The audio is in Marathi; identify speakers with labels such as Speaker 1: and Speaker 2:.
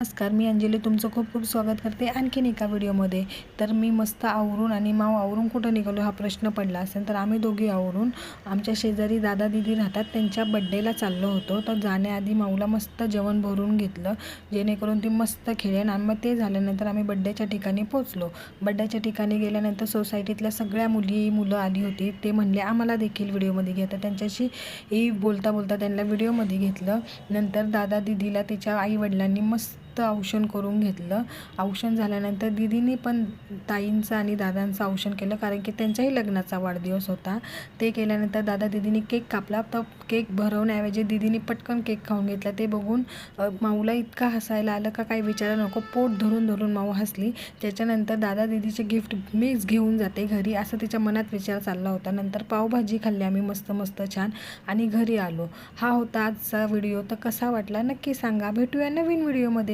Speaker 1: नमस्कार, मी अंजली तुमचं खूप खूप स्वागत करते आणखीन एका व्हिडिओमध्ये. तर मी मस्त आवरून आणि माऊ आवरून कुठं निघालो हा प्रश्न पडला असेल, तर आम्ही दोघी आवरून आमच्या शेजारी दादा दीदी राहतात त्यांच्या बड्डेला चाललो होतो. तर जाण्याआधी माऊला मस्त जेवण भरून घेतलं जेणेकरून ती मस्त खेळेन. आणि मग ते झाल्यानंतर आम्ही बड्डेच्या ठिकाणी पोचलो. बड्डेच्या ठिकाणी गेल्यानंतर सोसायटीतल्या सगळ्या मुलं आली होती. ते म्हणले आम्हाला देखील व्हिडिओमध्ये घ्या, तर त्यांच्याशी बोलता बोलता त्यांना व्हिडिओमध्ये घेतलं. नंतर दादा दीदीला तिच्या आईवडिलांनी मस्त औक्षण करून घेतलं. औक्षण झाल्यानंतर दीदीने पण ताईंचं आणि दादांचं औक्षण केलं, कारण की त्यांच्याही लग्नाचा वाढदिवस होता. ते केल्यानंतर दादा दीदीने केक कापला. तर केक भरवण्याऐवजी दीदीने पटकन केक खाऊन घेतला. ते बघून माऊला इतका हसायला आलं का काही विचारायला नको. पोट धरून धरून माऊ हसली. त्याच्यानंतर दादा दीदीचे गिफ्ट मीच घेऊन जाते घरी असं तिच्या मनात विचार चालला होता. नंतर पावभाजी खाल्ली आम्ही मस्त छान आणि घरी आलो. हा होता आजचा व्हिडिओ. तर कसा वाटला नक्की सांगा. भेटूया नवीन व्हिडिओमध्ये.